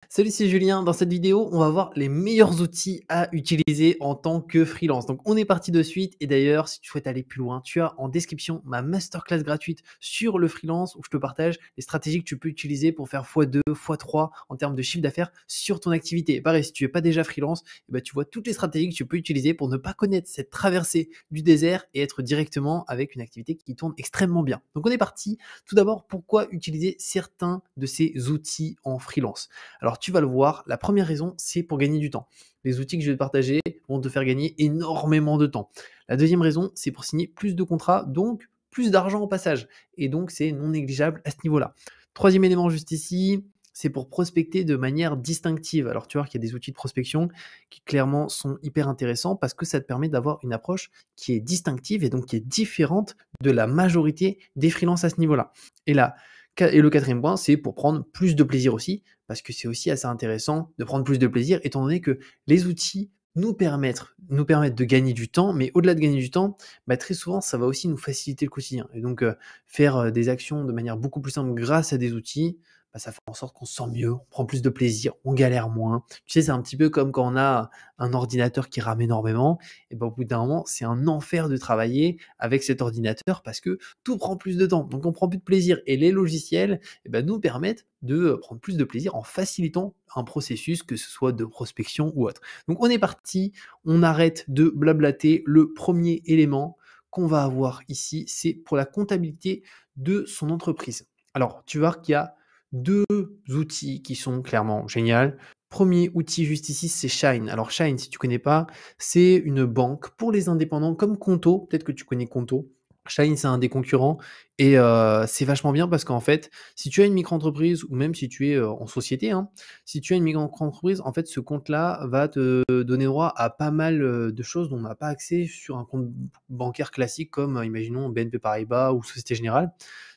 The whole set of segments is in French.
Salut, c'est Julien. Dans cette vidéo, on va voir les meilleurs outils à utiliser en tant que freelance. Donc, on est parti de suite. Et d'ailleurs, si tu souhaites aller plus loin, tu as en description ma masterclass gratuite sur le freelance où je te partage les stratégies que tu peux utiliser pour faire x2, x3 en termes de chiffre d'affaires sur ton activité. Et pareil, si tu n'es pas déjà freelance, eh ben, tu vois toutes les stratégies que tu peux utiliser pour ne pas connaître cette traversée du désert et être directement avec une activité qui tourne extrêmement bien. Donc, on est parti. Tout d'abord, pourquoi utiliser certains de ces outils en freelance? Alors tu vas le voir, la première raison, c'est pour gagner du temps. Les outils que je vais te partager vont te faire gagner énormément de temps. La deuxième raison, c'est pour signer plus de contrats, donc plus d'argent au passage. Et donc c'est non négligeable à ce niveau-là. Troisième élément juste ici, c'est pour prospecter de manière distinctive. Alors tu vois qu'il y a des outils de prospection qui clairement sont hyper intéressants parce que ça te permet d'avoir une approche qui est distinctive et donc qui est différente de la majorité des freelances à ce niveau-là. Et là, et le quatrième point, c'est pour prendre plus de plaisir aussi, parce que c'est aussi assez intéressant de prendre plus de plaisir, étant donné que les outils nous permettent de gagner du temps, mais au-delà de gagner du temps, bah, très souvent, ça va aussi nous faciliter le quotidien. Et donc, faire des actions de manière beaucoup plus simple grâce à des outils, bah, ça fait en sorte qu'on se sent mieux, on prend plus de plaisir, on galère moins. Tu sais, c'est un petit peu comme quand on a un ordinateur qui rame énormément, et ben, au bout d'un moment, c'est un enfer de travailler avec cet ordinateur parce que tout prend plus de temps, donc on prend plus de plaisir. Et les logiciels nous permettent de prendre plus de plaisir en facilitant un processus, que ce soit de prospection ou autre. Donc on est parti, on arrête de blablater. Le premier élément qu'on va avoir ici, c'est pour la comptabilité de son entreprise. Alors tu vois qu'il y a deux outils qui sont clairement géniaux. Premier outil juste ici, c'est Shine. Alors Shine, si tu connais pas, c'est une banque pour les indépendants comme Conto. Peut-être que tu connais Conto. Shine, c'est un des concurrents et c'est vachement bien parce qu'en fait, si tu as une micro-entreprise ou même si tu es, en société, hein, si tu as une micro-entreprise, en fait, ce compte-là va te donner droit à pas mal, de choses dont on n'a pas accès sur un compte bancaire classique comme, imaginons BNP Paribas ou Société Générale.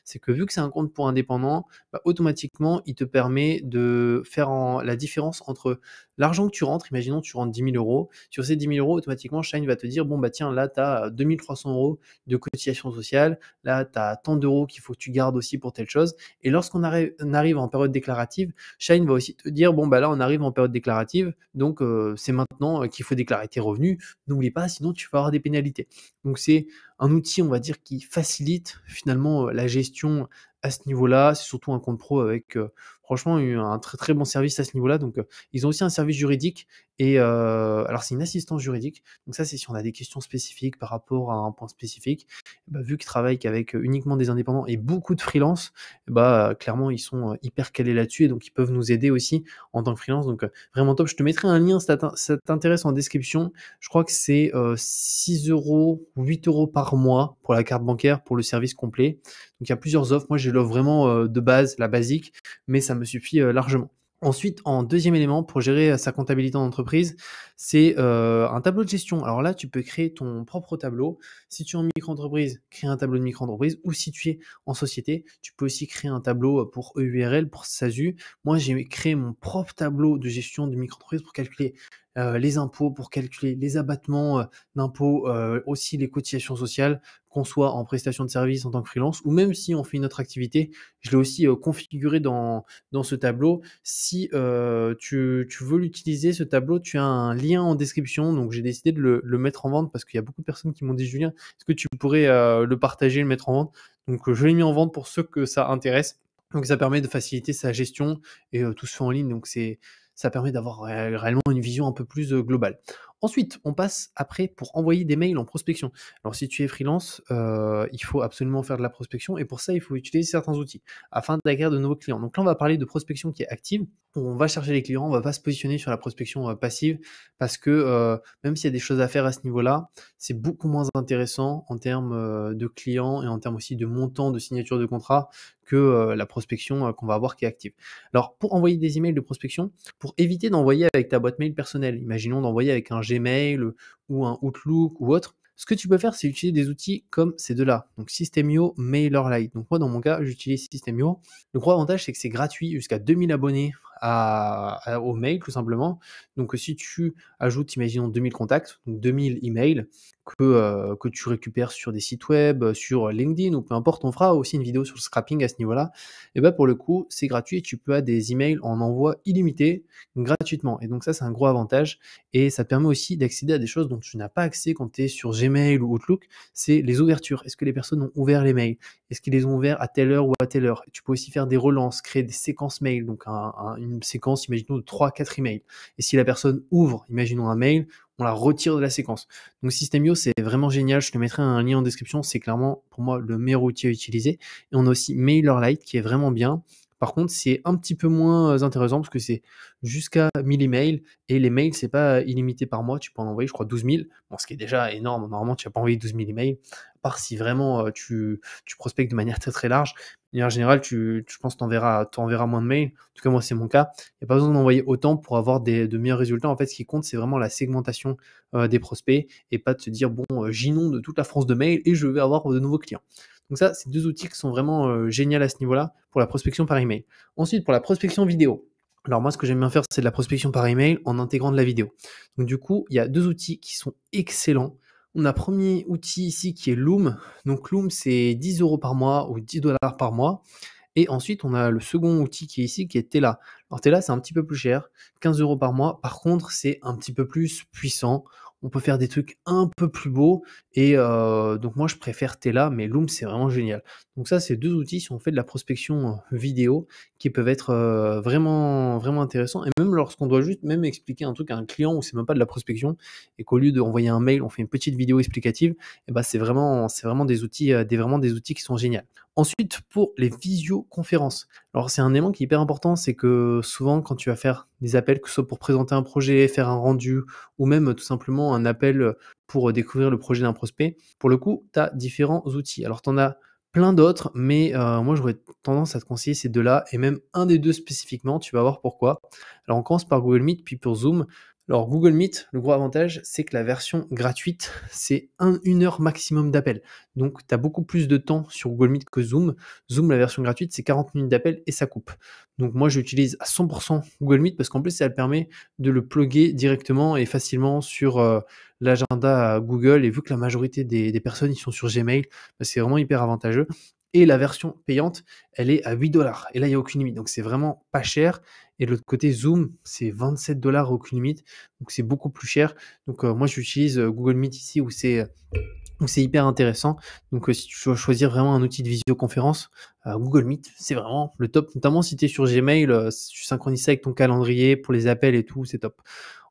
C'est que vu que c'est un compte pour indépendants, bah, automatiquement, il te permet de faire la différence entre l'argent que tu rentres. Imaginons tu rentres 10 000 euros. Sur ces 10 000 euros, automatiquement, Shine va te dire, bon, bah tiens, là, tu as 2 300 euros de cotisation sociale. Là, tu as tant d'euros qu'il faut que tu gardes aussi pour telle chose. Et lorsqu'on arrive en période déclarative, Shine va aussi te dire, bon, bah là, on arrive en période déclarative, donc c'est maintenant qu'il faut déclarer tes revenus. N'oublie pas, sinon tu vas avoir des pénalités. Donc c'est un outil, on va dire, qui facilite finalement la gestion à ce niveau-là. C'est surtout un compte pro avec franchement un très très bon service à ce niveau-là. Donc ils ont aussi un service juridique et alors c'est une assistance juridique. Donc ça, c'est si on a des questions spécifiques par rapport à un point spécifique. Bah, vu qu'ils travaillent qu'avec uniquement des indépendants et beaucoup de freelance, bah clairement ils sont hyper calés là-dessus et donc ils peuvent nous aider aussi en tant que freelance. Donc vraiment top. Je te mettrai un lien si ça t'intéresse en description. Je crois que c'est 6 euros ou 8 euros par mois pour la carte bancaire pour le service complet. Donc il y a plusieurs offres. Moi, j'ai l'offre vraiment de base, la basique, mais ça me suffit largement. Ensuite, en deuxième élément, pour gérer sa comptabilité en entreprise, c'est un tableau de gestion. Alors là, tu peux créer ton propre tableau. Si tu es en micro-entreprise, crée un tableau de micro-entreprise. Ou si tu es en société, tu peux aussi créer un tableau pour EURL, pour SASU. Moi, j'ai créé mon propre tableau de gestion de micro-entreprise pour calculer les impôts, pour calculer les abattements d'impôts, aussi les cotisations sociales, qu'on soit en prestation de service en tant que freelance ou même si on fait une autre activité. Je l'ai aussi configuré dans ce tableau. Si tu veux l'utiliser, ce tableau, tu as un lien en description. Donc j'ai décidé de le mettre en vente parce qu'il y a beaucoup de personnes qui m'ont dit, Julien, est-ce que tu pourrais le partager, le mettre en vente? Donc je l'ai mis en vente pour ceux que ça intéresse. Donc ça permet de faciliter sa gestion et tout se fait en ligne. Donc ça permet d'avoir réellement une vision un peu plus globale. Ensuite, on passe après pour envoyer des mails en prospection. Alors si tu es freelance, il faut absolument faire de la prospection et pour ça, il faut utiliser certains outils afin d'acquérir de nouveaux clients. Donc là, on va parler de prospection qui est active. On va chercher les clients, on va pas se positionner sur la prospection passive parce que même s'il y a des choses à faire à ce niveau-là, c'est beaucoup moins intéressant en termes de clients et en termes aussi de montant de signature de contrat que la prospection qu'on va avoir qui est active. Alors pour envoyer des emails de prospection, pour éviter d'envoyer avec ta boîte mail personnelle, imaginons d'envoyer avec un Gmail ou un Outlook ou autre, ce que tu peux faire, c'est utiliser des outils comme ces deux-là, donc Systemio, MailerLite. Donc moi, dans mon cas, j'utilise Systemio. Le gros avantage, c'est que c'est gratuit jusqu'à 2000 abonnés au mail tout simplement. Donc si tu ajoutes, imaginons 2000 contacts, donc 2000 emails que tu récupères sur des sites web, sur LinkedIn ou peu importe, on fera aussi une vidéo sur le scrapping à ce niveau-là. Et bah, pour le coup, c'est gratuit et tu peux avoir des emails en envoi illimité gratuitement. Et donc ça, c'est un gros avantage et ça te permet aussi d'accéder à des choses dont tu n'as pas accès quand tu es sur Gmail ou Outlook, c'est les ouvertures. Est-ce que les personnes ont ouvert les mails? Est-ce qu'ils les ont ouverts à telle heure ou à telle heure? Tu peux aussi faire des relances, créer des séquences mail, donc une séquence, imaginons, de 3-4 emails. Et si la personne ouvre, imaginons un mail, on la retire de la séquence. Donc System.io, c'est vraiment génial. Je te mettrai un lien en description. C'est clairement, pour moi, le meilleur outil à utiliser. Et on a aussi MailerLite qui est vraiment bien. Par contre, c'est un petit peu moins intéressant parce que c'est jusqu'à 1000 emails et les mails, c'est pas illimité par mois. Tu peux en envoyer, je crois, 12 000. Bon, ce qui est déjà énorme. Normalement, tu vas pas envoyer 12 000 emails, à part si vraiment tu prospectes de manière très très large. Mais en général, je pense que tu enverras moins de mails. En tout cas, moi, c'est mon cas. Il n'y a pas besoin d'en envoyer autant pour avoir de meilleurs résultats. En fait, ce qui compte, c'est vraiment la segmentation des prospects et pas de se dire, bon, j'inonde toute la France de mails et je vais avoir de nouveaux clients. Donc ça, c'est deux outils qui sont vraiment géniaux à ce niveau-là pour la prospection par email. Ensuite, pour la prospection vidéo. Alors moi, ce que j'aime bien faire, c'est de la prospection par email en intégrant de la vidéo. Donc du coup, il y a deux outils qui sont excellents. On a premier outil ici qui est Loom. Donc Loom, c'est 10 euros par mois ou 10 dollars par mois. Et ensuite, on a le second outil qui est ici, qui est Tela. Alors Tela, c'est un petit peu plus cher, 15 euros par mois. Par contre, c'est un petit peu plus puissant. On peut faire des trucs un peu plus beaux. Et donc moi, je préfère Tela, mais Loom, c'est vraiment génial. Donc ça, c'est deux outils si on fait de la prospection vidéo qui peuvent être vraiment, vraiment intéressants. Et même lorsqu'on doit juste même expliquer un truc à un client où c'est même pas de la prospection et qu'au lieu d'envoyer un mail, on fait une petite vidéo explicative, et ben c'est vraiment des outils, vraiment des outils qui sont géniaux. Ensuite, pour les visioconférences. Alors, c'est un élément qui est hyper important, c'est que souvent, quand tu vas faire des appels, que ce soit pour présenter un projet, faire un rendu, ou même tout simplement un appel pour découvrir le projet d'un prospect, pour le coup, tu as différents outils. Alors, tu en as plein d'autres, mais moi, j'aurais tendance à te conseiller ces deux-là, et même un des deux spécifiquement, tu vas voir pourquoi. Alors, on commence par Google Meet, puis pour Zoom. Alors, Google Meet, le gros avantage, c'est que la version gratuite, c'est 1 heure maximum d'appel. Donc, tu as beaucoup plus de temps sur Google Meet que Zoom. Zoom, la version gratuite, c'est 40 minutes d'appel et ça coupe. Donc, moi, j'utilise à 100% Google Meet parce qu'en plus, ça me permet de le plugger directement et facilement sur l'agenda Google. Et vu que la majorité des personnes, ils sont sur Gmail, bah, c'est vraiment hyper avantageux. Et la version payante, elle est à 8 dollars. Et là, il n'y a aucune limite. Donc, c'est vraiment pas cher. Et de l'autre côté, Zoom, c'est 27 dollars, aucune limite. Donc, c'est beaucoup plus cher. Donc, moi, j'utilise Google Meet ici où c'est hyper intéressant. Donc, si tu dois choisir vraiment un outil de visioconférence, Google Meet, c'est vraiment le top. Notamment si tu es sur Gmail, si tu synchronises ça avec ton calendrier pour les appels et tout, c'est top.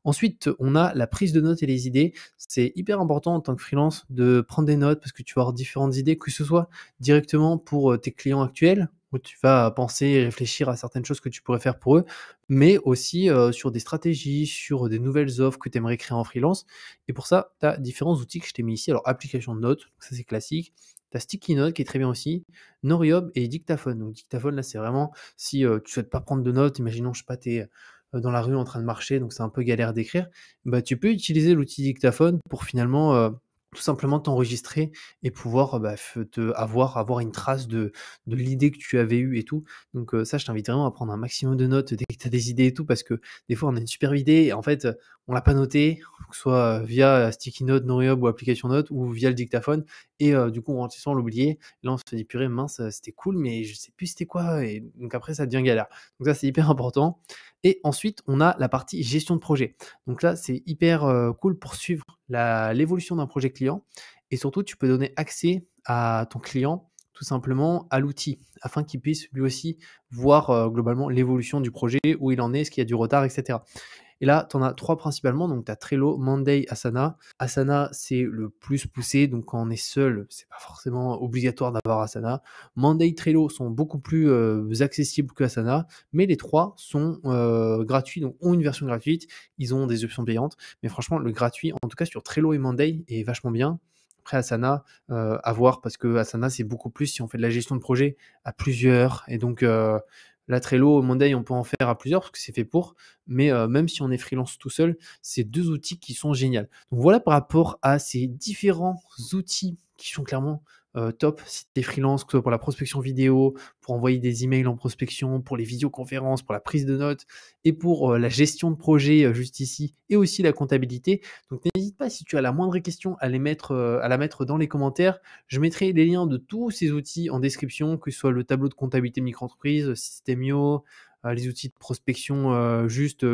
Ensuite, on a la prise de notes et les idées. C'est hyper important en tant que freelance de prendre des notes parce que tu vas avoir différentes idées, que ce soit directement pour tes clients actuels, où tu vas penser et réfléchir à certaines choses que tu pourrais faire pour eux, mais aussi sur des stratégies, sur des nouvelles offres que tu aimerais créer en freelance. Et pour ça, tu as différents outils que je t'ai mis ici. Alors, application de notes, ça c'est classique. Tu as Sticky Note qui est très bien aussi, Noriob et Dictaphone. Donc, Dictaphone, là, c'est vraiment si tu ne souhaites pas prendre de notes, imaginons, je sais pas, tu es dans la rue en train de marcher, donc c'est un peu galère d'écrire, bah, tu peux utiliser l'outil dictaphone pour finalement tout simplement t'enregistrer et pouvoir avoir une trace de l'idée que tu avais eue et tout. Donc ça, je t'invite vraiment à prendre un maximum de notes dès que tu as des idées et tout, parce que des fois, on a une super idée et en fait, on l'a pas notée, que ce soit via Sticky Note, Noriob ou Application Note ou via le dictaphone. Et du coup, en grandissant, on l'oubliait. Là, on se dit, purée, mince, c'était cool, mais je sais plus c'était quoi. Et donc après, ça devient galère. Donc ça, c'est hyper important. Et ensuite, on a la partie gestion de projet. Donc là, c'est hyper cool pour suivre l'évolution d'un projet client. Et surtout, tu peux donner accès à ton client tout simplement à l'outil afin qu'il puisse lui aussi voir globalement l'évolution du projet, où il en est, est-ce qu'il y a du retard, etc. Et là, tu en as trois principalement. Donc, tu as Trello, Monday, Asana. Asana, c'est le plus poussé. Donc, quand on est seul, c'est pas forcément obligatoire d'avoir Asana. Monday, Trello sont beaucoup plus accessibles que Asana. Mais les trois sont gratuits, donc ont une version gratuite. Ils ont des options payantes. Mais franchement, le gratuit, en tout cas sur Trello et Monday, est vachement bien. Après Asana, à voir, parce que Asana, c'est beaucoup plus si on fait de la gestion de projet à plusieurs. Et donc, la Trello, Monday, on peut en faire à plusieurs parce que c'est fait pour. Mais même si on est freelance tout seul, c'est deux outils qui sont géniaux. Donc voilà par rapport à ces différents outils qui sont clairement top. Si tu es freelance, que ce soit pour la prospection vidéo, pour envoyer des emails en prospection, pour les visioconférences, pour la prise de notes et pour, la gestion de projet, juste ici et aussi la comptabilité. Donc n'hésite pas si tu as la moindre question à la mettre dans les commentaires. Je mettrai les liens de tous ces outils en description, que ce soit le tableau de comptabilité micro-entreprise, Systemio, les outils de prospection, juste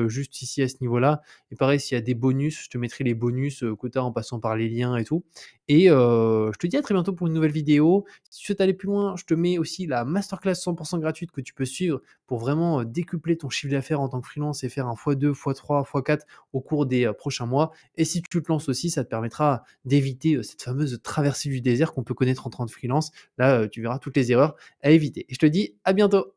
ici à ce niveau-là. Et pareil, s'il y a des bonus, je te mettrai les bonus, que tu as en passant par les liens et tout. Et je te dis à très bientôt pour une nouvelle vidéo. Si tu souhaites aller plus loin, je te mets aussi la masterclass 100% gratuite que tu peux suivre pour vraiment, décupler ton chiffre d'affaires en tant que freelance et faire un x2, x3, x4 au cours des, prochains mois. Et si tu te lances aussi, ça te permettra d'éviter, cette fameuse traversée du désert qu'on peut connaître en tant que freelance. Là, tu verras toutes les erreurs à éviter. Et je te dis à bientôt.